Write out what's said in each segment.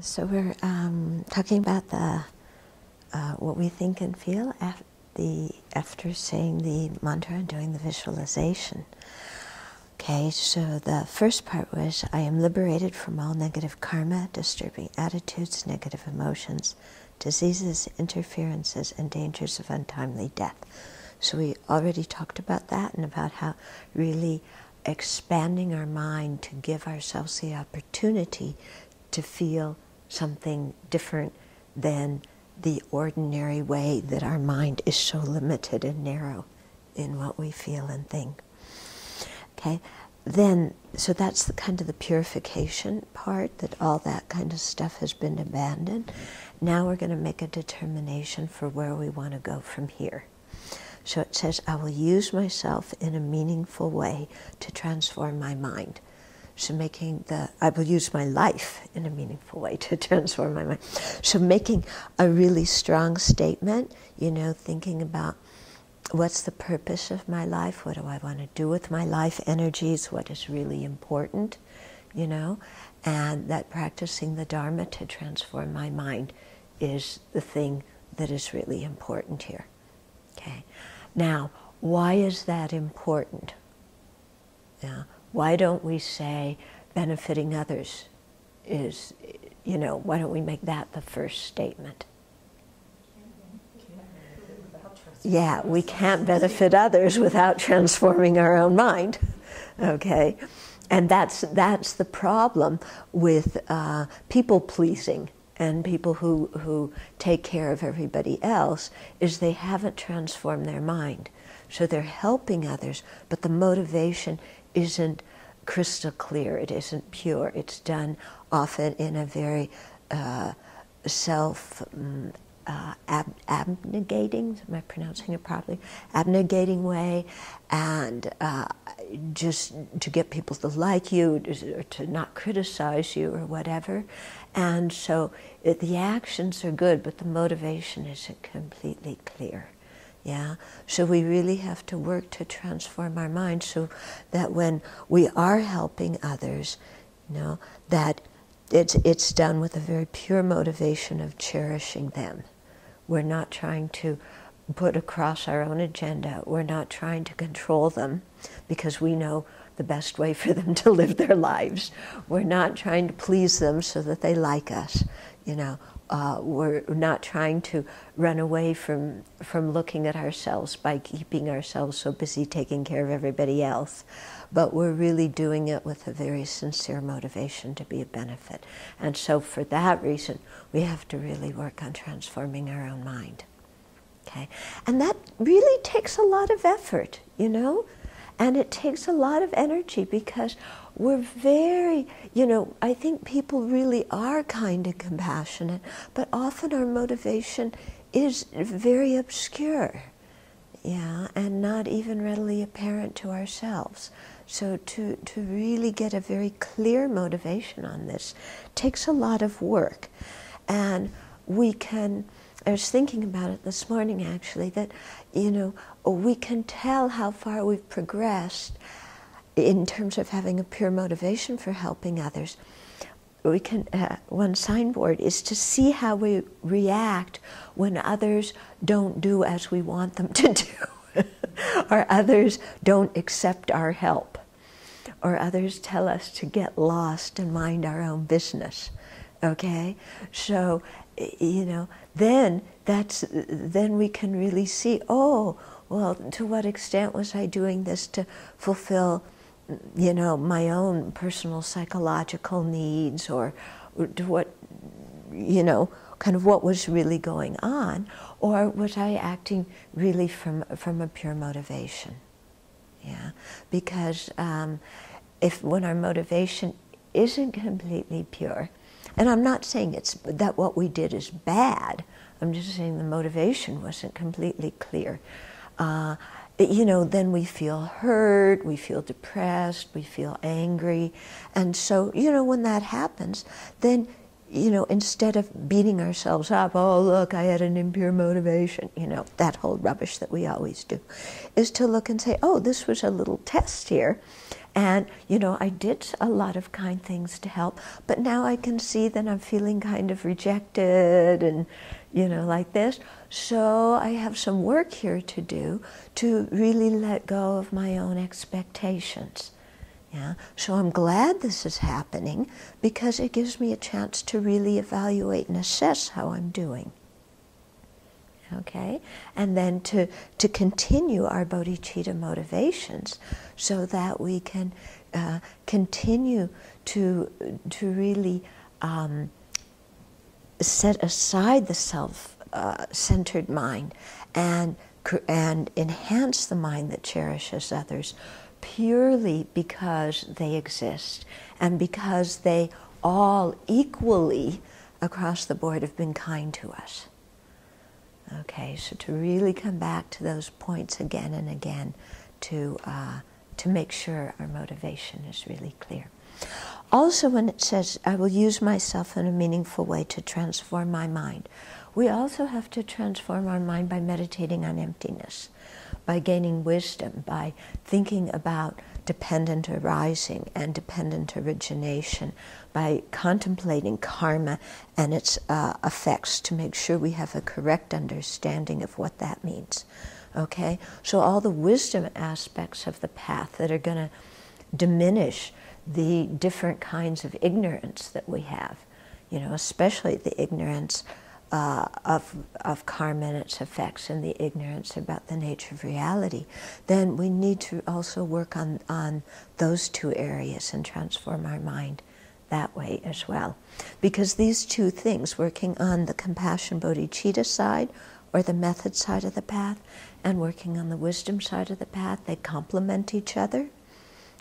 So we're talking about the what we think and feel after saying the mantra and doing the visualization. Okay, so the first part was, I am liberated from all negative karma, disturbing attitudes, negative emotions, diseases, interferences, and dangers of untimely death. So we already talked about that and about how really expanding our mind to give ourselves the opportunity to feel something different than the ordinary way that our mind is so limited and narrow in what we feel and think. Okay, then, so that's the kind of the purification part, that all that kind of stuff has been abandoned. Now we're going to make a determination for where we want to go from here. So it says, I will use myself in a meaningful way to transform my mind. So I will use my life in a meaningful way to transform my mind. So making a really strong statement, you know, thinking about what's the purpose of my life, what do I want to do with my life energies, what is really important, you know, and that practicing the Dharma to transform my mind is the thing that is really important here. Okay. Now, why is that important? Yeah. Why don't we say benefiting others is, you know, why don't we make that the first statement? Yeah, we can't benefit others without transforming our own mind, okay? And that's the problem with people pleasing and people who take care of everybody else, is they haven't transformed their mind. So they're helping others, but the motivation isn't crystal clear, it isn't pure. It's done often in a very abnegating, am I pronouncing it properly? Abnegating way, and just to get people to like you, or to not criticize you, or whatever. And so the actions are good, but the motivation isn't completely clear. Yeah, so we really have to work to transform our mind so that when we are helping others, you know, that it's done with a very pure motivation of cherishing them. We're not trying to put across our own agenda. We're not trying to control them because we know the best way for them to live their lives. We're not trying to please them so that they like us, you know. We're not trying to run away from looking at ourselves by keeping ourselves so busy taking care of everybody else. But we're really doing it with a very sincere motivation to be a benefit. And so for that reason, we have to really work on transforming our own mind. Okay? And that really takes a lot of effort, you know? And it takes a lot of energy because we're very, you know, I think people really are kind of compassionate, but often our motivation is very obscure, yeah, and not even readily apparent to ourselves. So to really get a very clear motivation on this takes a lot of work. And we can, I was thinking about it this morning actually, that, you know, we can tell how far we've progressed in terms of having a pure motivation for helping others. We can, one signboard is to see how we react when others don't do as we want them to do, or others don't accept our help, or others tell us to get lost and mind our own business. Okay, so you know, then we can really see, oh, well, to what extent was I doing this to fulfill, you know, my own personal psychological needs, or to what, you know, kind of what was really going on, or was I acting really from a pure motivation? Yeah, because when our motivation isn't completely pure, and I'm not saying it's that what we did is bad, I'm just saying the motivation wasn't completely clear. You know, then we feel hurt, we feel depressed, we feel angry. And so, you know, when that happens, then, you know, instead of beating ourselves up, oh, look, I had an impure motivation, you know, that whole rubbish that we always do, is to look and say, oh, this was a little test here. And, you know, I did a lot of kind things to help, but now I can see that I'm feeling kind of rejected and, you know, like this. So I have some work here to do to really let go of my own expectations. Yeah? So I'm glad this is happening because it gives me a chance to really evaluate and assess how I'm doing. Okay? And then to continue our bodhicitta motivations so that we can continue to really set aside the self-centered mind and enhance the mind that cherishes others purely because they exist and because they all equally across the board have been kind to us. Okay, so to really come back to those points again and again to make sure our motivation is really clear. Also, when it says, I will use myself in a meaningful way to transform my mind, we also have to transform our mind by meditating on emptiness, by gaining wisdom, by thinking about dependent arising and dependent origination, by contemplating karma and its effects to make sure we have a correct understanding of what that means. Okay? So all the wisdom aspects of the path that are going to diminish the different kinds of ignorance that we have, you know, especially the ignorance of karma and its effects and the ignorance about the nature of reality, then we need to also work on those two areas and transform our mind that way as well. Because these two things, working on the compassion bodhicitta side or the method side of the path and working on the wisdom side of the path, they complement each other.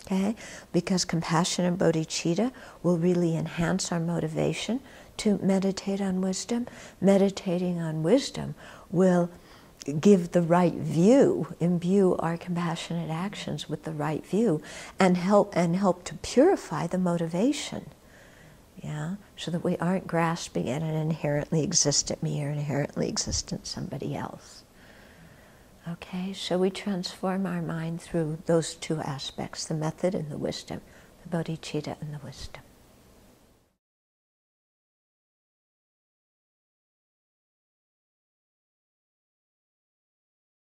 Okay? Because compassion and bodhicitta will really enhance our motivation to meditate on wisdom. Meditating on wisdom will give the right view, imbue our compassionate actions with the right view, and help to purify the motivation. Yeah? So that we aren't grasping at an inherently existent me or inherently existent somebody else. Okay, so we transform our mind through those two aspects, the method and the wisdom, the bodhicitta and the wisdom.